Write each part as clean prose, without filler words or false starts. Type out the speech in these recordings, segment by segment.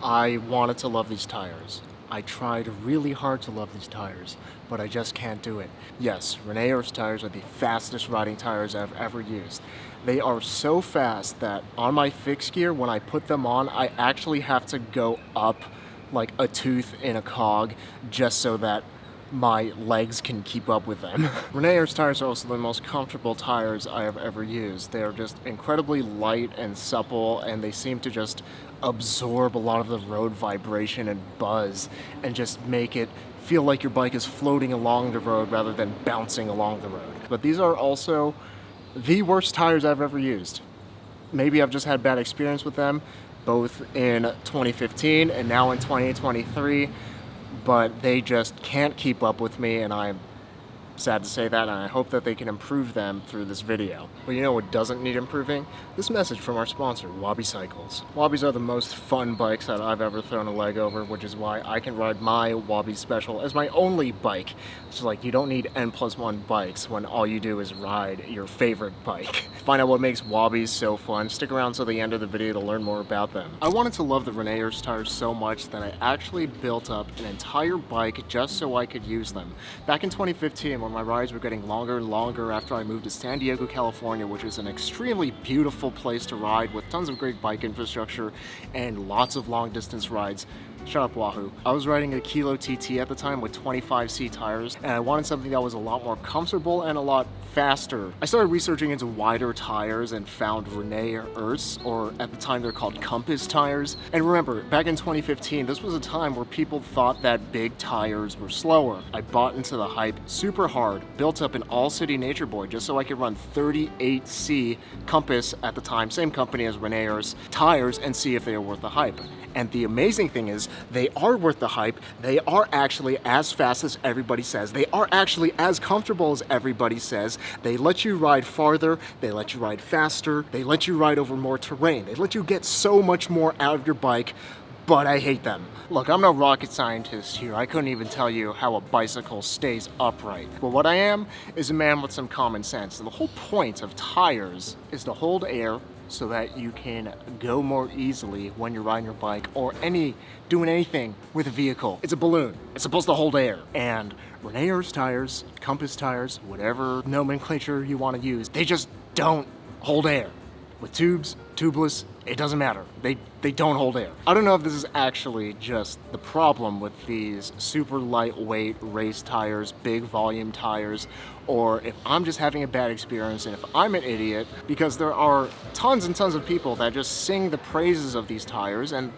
I wanted to love these tires. I tried really hard to love these tires, but I just can't do it. Yes, Rene Herse tires are the fastest riding tires I've ever used. They are so fast that on my fixed gear, when I put them on, I actually have to go up like a tooth in a cog just so that my legs can keep up with them. Rene Herse tires are also the most comfortable tires I have ever used. They are just incredibly light and supple, and they seem to just absorb a lot of the road vibration and buzz and just make it feel like your bike is floating along the road rather than bouncing along the road. But these are also the worst tires I've ever used. Maybe I've just had bad experience with them, both in 2015 and now in 2023. But they just can't keep up with me, and I'm sad to say that, and I hope that they can improve them through this video. But you know what doesn't need improving? This message from our sponsor, Wabi cycles. Wabis are the most fun bikes that I've ever thrown a leg over, which is why I can ride my Wabi Special as my only bike. It's like you don't need N+1 bikes when all you do is ride your favorite bike. Find out what makes Wabis so fun. Stick around till the end of the video to learn more about them. I wanted to love the Rene Herse tires so much that I actually built up an entire bike just so I could use them. Back in 2015, when my rides were getting longer and longer after I moved to San Diego, California, which is an extremely beautiful place to ride with tons of great bike infrastructure and lots of long distance rides. Shut up, Wahoo. I was riding a Kilo TT at the time with 25C tires, and I wanted something that was a lot more comfortable and a lot faster. I started researching into wider tires and found Rene Herse, or at the time they're called Compass tires. And remember, back in 2015, this was a time where people thought that big tires were slower. I bought into the hype super hard, built up an all-city nature boy just so I could run 38C Compass at the time, same company as Rene Herse tires, and see if they were worth the hype. And the amazing thing is, they are worth the hype. They are actually as fast as everybody says. They are actually as comfortable as everybody says. They let you ride farther. They let you ride faster. They let you ride over more terrain. They let you get so much more out of your bike, but I hate them. Look, I'm no rocket scientist here. I couldn't even tell you how a bicycle stays upright. But what I am is a man with some common sense. And the whole point of tires is to hold air so that you can go more easily when you're riding your bike or doing anything with a vehicle. It's a balloon. It's supposed to hold air. And Rene Herse tires, Compass tires, whatever nomenclature you want to use, they just don't hold air. With tubes, tubeless, it doesn't matter. They don't hold air. I don't know if this is actually just the problem with these super lightweight race tires, big volume tires, or if I'm just having a bad experience and if I'm an idiot, because there are tons and tons of people that just sing the praises of these tires, and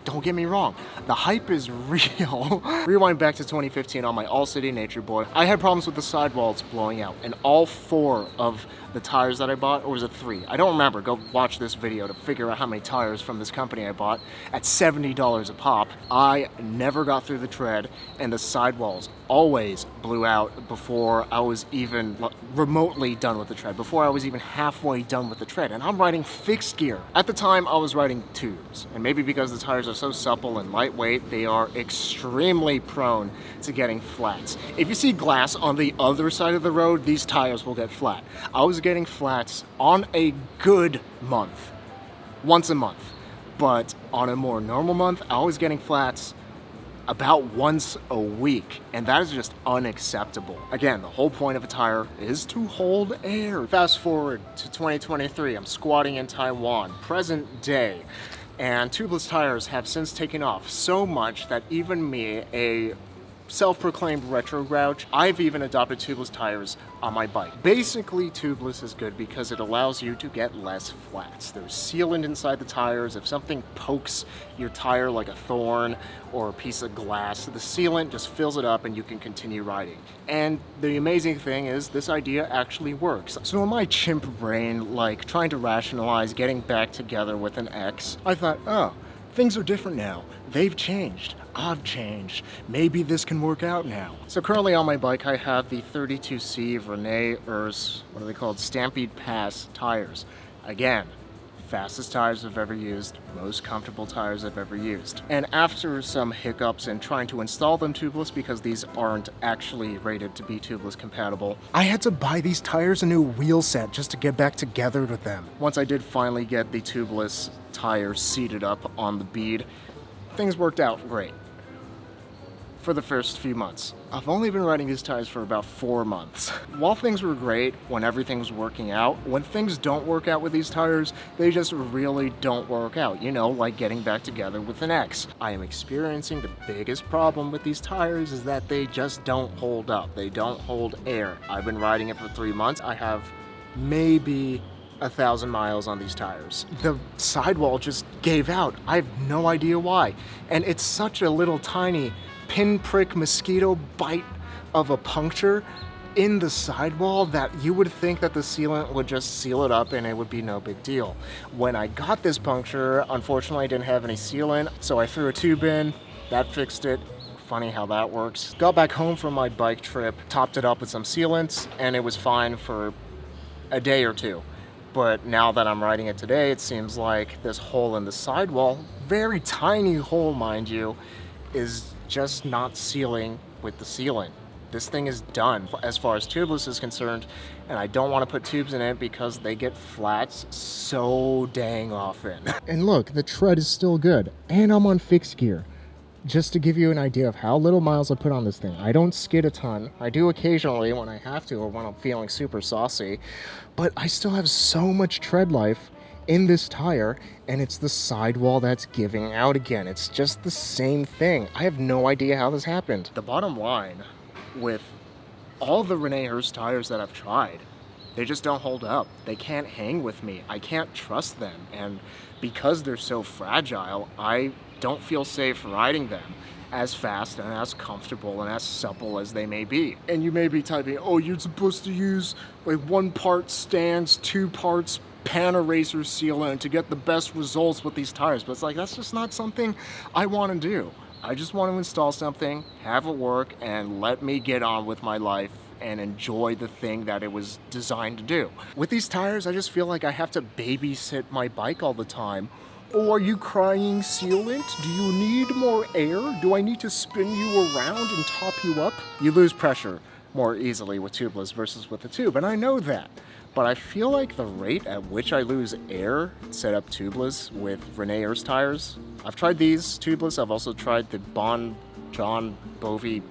don't get me wrong, the hype is real. Rewind back to 2015 on my all-city nature boy. I had problems with the sidewalls blowing out, and all 4 of the tires that I bought, or was it 3? I don't remember. Go watch this video to figure out how many tires from this company I bought at $70 a pop. I never got through the tread, and the sidewalls always blew out before I was even remotely done with the tread, before I was even halfway done with the tread, and I'm riding fixed gear. At the time, I was riding tubes, and maybe because the tires are so supple and lightweight, they are extremely prone to getting flats. If you see glass on the other side of the road, these tires will get flat. I was getting flats on a good month, once a month, but on a more normal month, I was getting flats about once a week, and that is just unacceptable. Again, the whole point of a tire is to hold air. Fast forward to 2023, I'm squatting in Taiwan, present day, and tubeless tires have since taken off so much that even me, a self-proclaimed retro grouch, I've even adopted tubeless tires on my bike. Basically, tubeless is good because it allows you to get less flats. There's sealant inside the tires. If something pokes your tire like a thorn or a piece of glass, the sealant just fills it up and you can continue riding. And the amazing thing is this idea actually works. So in my chimp brain, like trying to rationalize getting back together with an ex, I thought, oh, things are different now. They've changed. I've changed. Maybe this can work out now. So currently on my bike, I have the 32C Rene Herse, what are they called? Stampede Pass tires. Again, fastest tires I've ever used, most comfortable tires I've ever used. And after some hiccups in trying to install them tubeless, because these aren't actually rated to be tubeless compatible, I had to buy these tires a new wheel set just to get back together with them. Once I did finally get the tubeless tires seated up on the bead, things worked out great for the first few months. I've only been riding these tires for about 4 months. While things were great, when everything was working out, when things don't work out with these tires, they just really don't work out. You know, like getting back together with an ex. I am experiencing the biggest problem with these tires is that they just don't hold up. They don't hold air. I've been riding it for 3 months. I have maybe 1,000 miles on these tires. The sidewall just gave out. I have no idea why. And it's such a little tiny pinprick mosquito bite of a puncture in the sidewall that you would think that the sealant would just seal it up and it would be no big deal. When I got this puncture, unfortunately I didn't have any sealant, so I threw a tube in, that fixed it. Funny how that works. Got back home from my bike trip, topped it up with some sealants, and it was fine for a day or two. But now that I'm riding it today, it seems like this hole in the sidewall, very tiny hole mind you, is just not sealing with the sealant. This thing is done as far as tubeless is concerned, and I don't want to put tubes in it because they get flats so dang often. And look, the tread is still good, and I'm on fixed gear. Just to give you an idea of how little miles I put on this thing, I don't skid a ton. I do occasionally when I have to or when I'm feeling super saucy, but I still have so much tread life in this tire, and it's the sidewall that's giving out again. It's just the same thing. I have no idea how this happened. The bottom line with all the Rene Herse tires that I've tried, they just don't hold up. They can't hang with me. I can't trust them, and because they're so fragile, I don't feel safe riding them as fast and as comfortable and as supple as they may be. And you may be typing, oh, you're supposed to use like 1 part stands, 2 parts pan eraser sealant to get the best results with these tires. But it's like, that's just not something I want to do. I just want to install something, have it work, and let me get on with my life and enjoy the thing that it was designed to do. With these tires, I just feel like I have to babysit my bike all the time. Oh, are you crying sealant? Do you need more air? Do I need to spin you around and top you up? You lose pressure more easily with tubeless versus with the tube, and I know that. But I feel like the rate at which I lose air set up tubeless with Rene Herse tires. I've tried these tubeless. I've also tried the John Bovi,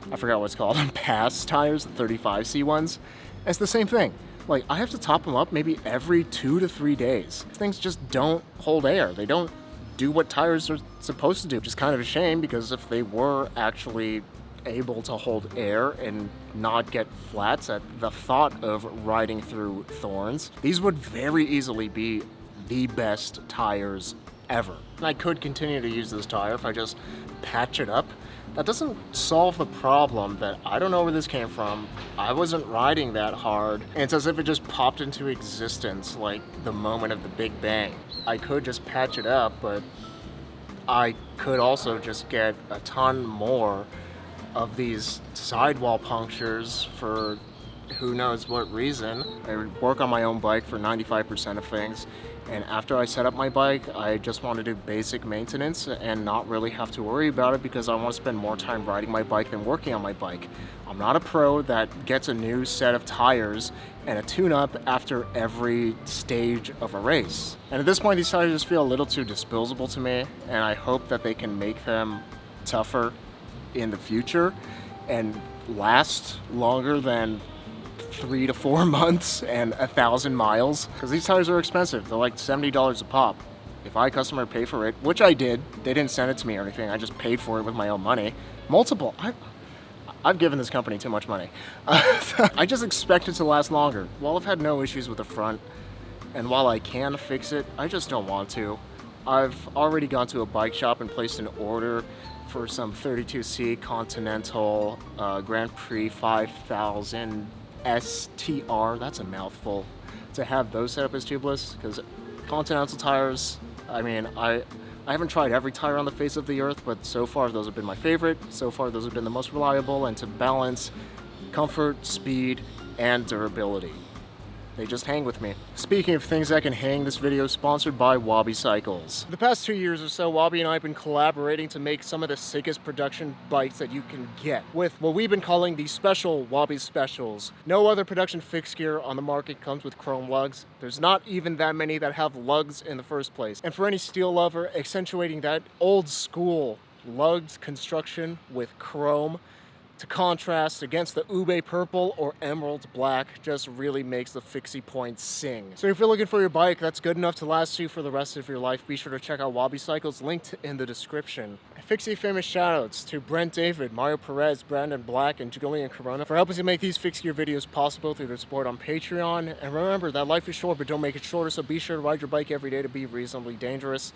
I forgot what it's called, Pass tires, the 35C ones. It's the same thing. Like, I have to top them up maybe every 2 to 3 days. Things just don't hold air. They don't do what tires are supposed to do, which is kind of a shame because if they were actually able to hold air and not get flats at the thought of riding through thorns, these would very easily be the best tires ever. And I could continue to use this tire if I just patch it up. That doesn't solve the problem that I don't know where this came from. I wasn't riding that hard. And it's as if it just popped into existence like the moment of the Big Bang. I could just patch it up, but I could also just get a ton more of these sidewall punctures for who knows what reason. I would work on my own bike for 95% of things, and after I set up my bike, I just want to do basic maintenance and not really have to worry about it because I want to spend more time riding my bike than working on my bike. I'm not a pro that gets a new set of tires and a tune-up after every stage of a race. And at this point, these tires just feel a little too disposable to me, and I hope that they can make them tougher in the future and last longer than 3 to 4 months and 1,000 miles, because these tires are expensive. They're like $70 a pop. If I customer pay for it, which I did, they didn't send it to me or anything, I just paid for it with my own money. Multiple. I've given this company too much money. I just expect it to last longer. While I've had no issues with the front, and while I can fix it, I just don't want to. I've already gone to a bike shop and placed an order for some 32C Continental Grand Prix 5000 STR, that's a mouthful, to have those set up as tubeless, because Continental tires, I mean, I haven't tried every tire on the face of the earth, but so far those have been my favorite. So far those have been the most reliable, and to balance comfort, speed, and durability. They just hang with me. Speaking of things that can hang, this video is sponsored by Wabi Cycles. For the past 2 years or so, Wabi and I have been collaborating to make some of the sickest production bikes that you can get with what we've been calling the special Wabi specials. No other production fixed gear on the market comes with chrome lugs. There's not even that many that have lugs in the first place. And for any steel lover, accentuating that old school lugged construction with chrome to contrast against the ube purple or emerald black just really makes the fixie points sing. So if you're looking for your bike that's good enough to last you for the rest of your life, be sure to check out Wabi Cycles, linked in the description. Fixie famous shoutouts to Brent David, Mario Perez, Brandon Black, and Julian Corona for helping to make these fixed gear videos possible through their support on Patreon. And remember that life is short, but don't make it shorter, so be sure to ride your bike every day to be reasonably dangerous.